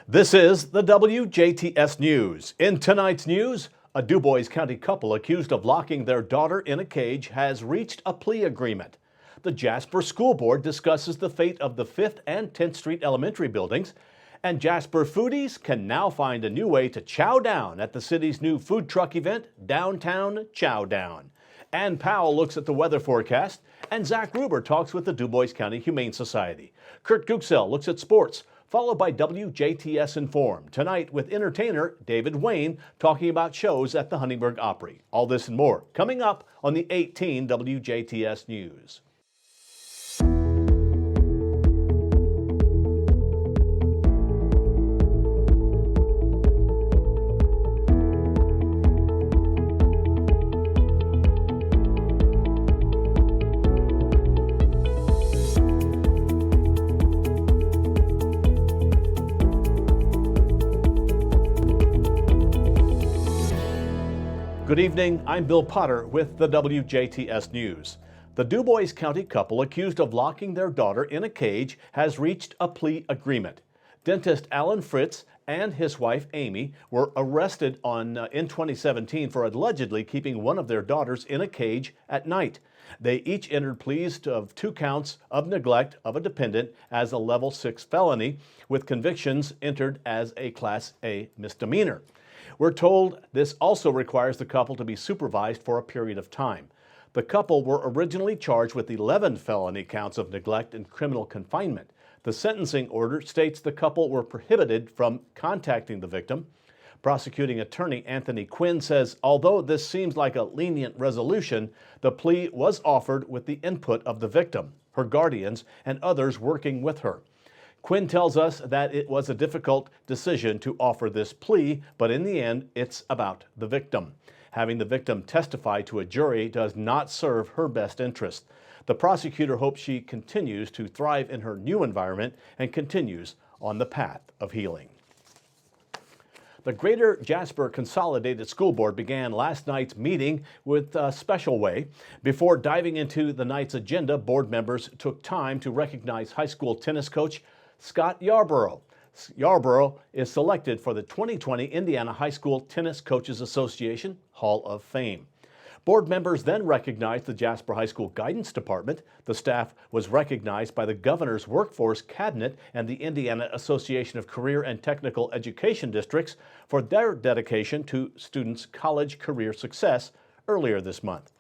This is the WJTS News. In tonight's news, a Dubois County couple accused of locking their daughter in a cage has reached a plea agreement. The Jasper School Board discusses the fate of the 5th and 10th Street elementary buildings, and Jasper foodies can now find a new way to chow down at the city's new food truck event, Downtown Chow Down. Ann Powell looks at the weather forecast, and Zach Ruber talks with the Dubois County Humane Society. Kurt Guxell looks at sports, followed by WJTS Informed, tonight with entertainer David Wayne talking about shows at the Huntingburg Opry. All this and more coming up on the 18 WJTS News. Good evening, I'm Bill Potter with the WJTS News. The Dubois County couple accused of locking their daughter in a cage has reached a plea agreement. Dentist Alan Fritz and his wife Amy were arrested in 2017 for allegedly keeping one of their daughters in a cage at night. They each entered pleas of 2 counts of neglect of a dependent as a level 6 felony, with convictions entered as a Class A misdemeanor. We're told this also requires the couple to be supervised for a period of time. The couple were originally charged with 11 felony counts of neglect and criminal confinement. The sentencing order states the couple were prohibited from contacting the victim. Prosecuting attorney Anthony Quinn says although this seems like a lenient resolution, the plea was offered with the input of the victim, her guardians, and others working with her. Quinn tells us that it was a difficult decision to offer this plea, but in the end, it's about the victim. Having the victim testify to a jury does not serve her best interest. The prosecutor hopes she continues to thrive in her new environment and continues on the path of healing. The Greater Jasper Consolidated School Board began last night's meeting with a special way. Before diving into the night's agenda, board members took time to recognize high school tennis coach Scott Yarborough. Yarborough is selected for the 2020 Indiana High School Tennis Coaches Association Hall of Fame. Board members then recognized the Jasper High School Guidance Department. The staff was recognized by the Governor's Workforce Cabinet and the Indiana Association of Career and Technical Education Districts for their dedication to students' college career success earlier this month.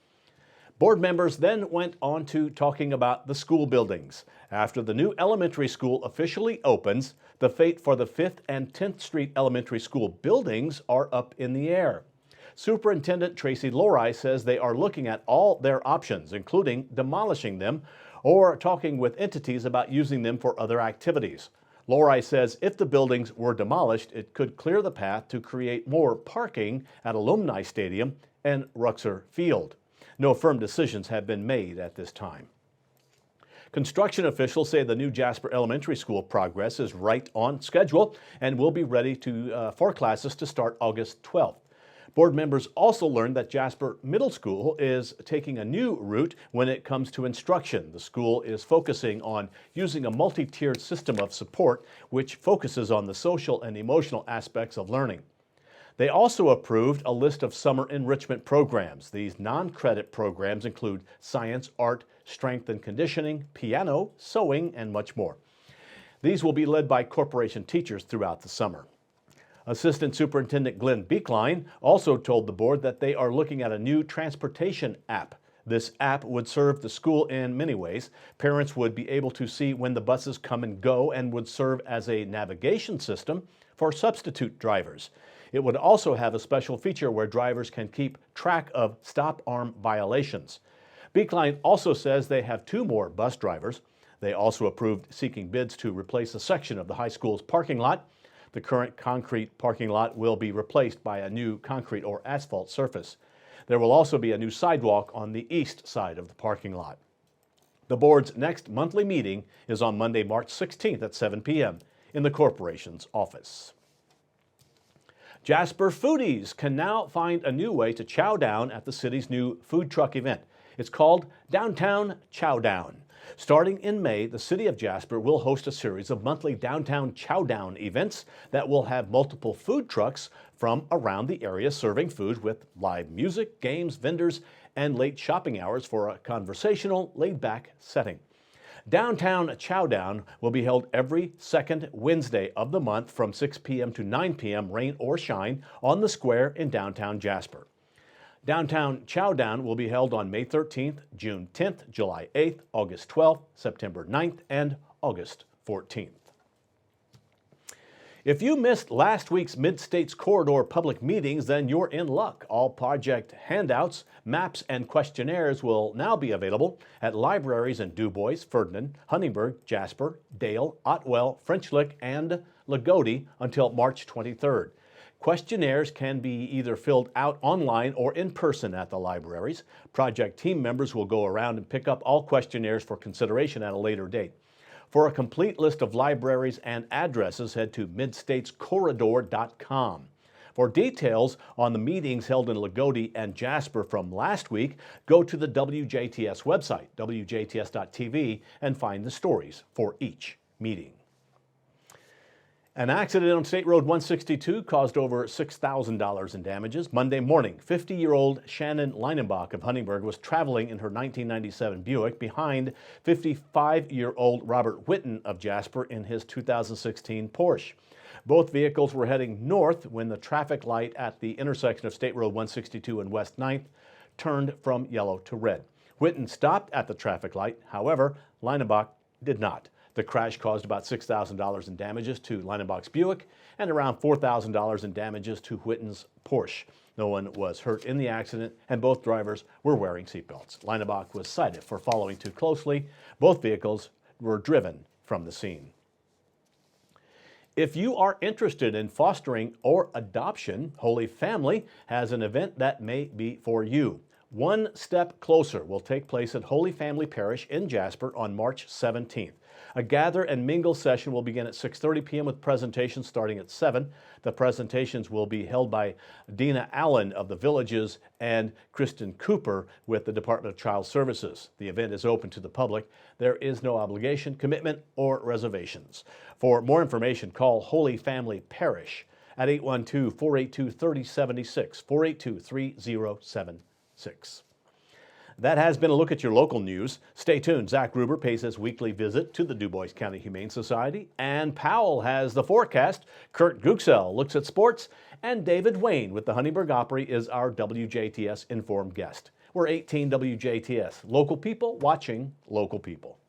Board members then went on to talking about the school buildings. After the new elementary school officially opens, the fate for the 5th and 10th Street Elementary School buildings are up in the air. Superintendent Tracy Lorai says they are looking at all their options, including demolishing them or talking with entities about using them for other activities. Lorai says if the buildings were demolished, it could clear the path to create more parking at Alumni Stadium and Ruxer Field. No firm decisions have been made at this time. Construction officials say the new Jasper Elementary School progress is right on schedule and will be ready for classes to start August 12th. Board members also learned that Jasper Middle School is taking a new route when it comes to instruction. The school is focusing on using a multi-tiered system of support which focuses on the social and emotional aspects of learning. They also approved a list of summer enrichment programs. These non-credit programs include science, art, strength and conditioning, piano, sewing, and much more. These will be led by corporation teachers throughout the summer. Assistant Superintendent Glenn Beekline also told the board that they are looking at a new transportation app. This app would serve the school in many ways. Parents would be able to see when the buses come and go and would serve as a navigation system for substitute drivers. It would also have a special feature where drivers can keep track of stop arm violations. Beekline also says they have 2 more bus drivers. They also approved seeking bids to replace a section of the high school's parking lot. The current concrete parking lot will be replaced by a new concrete or asphalt surface. There will also be a new sidewalk on the east side of the parking lot. The board's next monthly meeting is on Monday, March 16th at 7 p.m. in the corporation's office. Jasper foodies can now find a new way to chow down at the city's new food truck event. It's called Downtown Chow Down. Starting in May, the City of Jasper will host a series of monthly downtown chowdown events that will have multiple food trucks from around the area serving food with live music, games, vendors, and late shopping hours for a conversational, laid-back setting. Downtown Chowdown will be held every second Wednesday of the month from 6 p.m. to 9 p.m., rain or shine, on the square in downtown Jasper. Downtown Chowdown will be held on May 13th, June 10th, July 8th, August 12th, September 9th, and August 14th. If you missed last week's Mid-States Corridor public meetings, then you're in luck. All project handouts, maps, and questionnaires will now be available at libraries in DuBois, Ferdinand, Huntingburg, Jasper, Dale, Otwell, French Lick, and Lagodi until March 23rd. Questionnaires can be either filled out online or in person at the libraries. Project team members will go around and pick up all questionnaires for consideration at a later date. For a complete list of libraries and addresses, head to midstatescorridor.com. For details on the meetings held in Lagodi and Jasper from last week, go to the WJTS website, wjts.tv, and find the stories for each meeting. An accident on State Road 162 caused over $6,000 in damages. Monday morning, 50-year-old Shannon Leinenbach of Huntingburg was traveling in her 1997 Buick behind 55-year-old Robert Whitten of Jasper in his 2016 Porsche. Both vehicles were heading north when the traffic light at the intersection of State Road 162 and West 9th turned from yellow to red. Whitten stopped at the traffic light. However, Leinenbach did not. The crash caused about $6,000 in damages to Leinenbach's Buick and around $4,000 in damages to Whitten's Porsche. No one was hurt in the accident, and both drivers were wearing seatbelts. Leinenbach was cited for following too closely. Both vehicles were driven from the scene. If you are interested in fostering or adoption, Holy Family has an event that may be for you. One Step Closer will take place at Holy Family Parish in Jasper on March 17th. A gather and mingle session will begin at 6:30 p.m. with presentations starting at 7. The presentations will be held by Dina Allen of the Villages and Kristen Cooper with the Department of Child Services. The event is open to the public. There is no obligation, commitment, or reservations. For more information, call Holy Family Parish at 812-482-3076, 482-3076. That has been a look at your local news. Stay tuned. Zach Gruber pays his weekly visit to the DuBois County Humane Society. Ann Powell has the forecast. Kurt Guxell looks at sports. And David Wayne with the Huntingburg Opry is our WJTS Informed guest. We're 18 WJTS. Local people watching local people.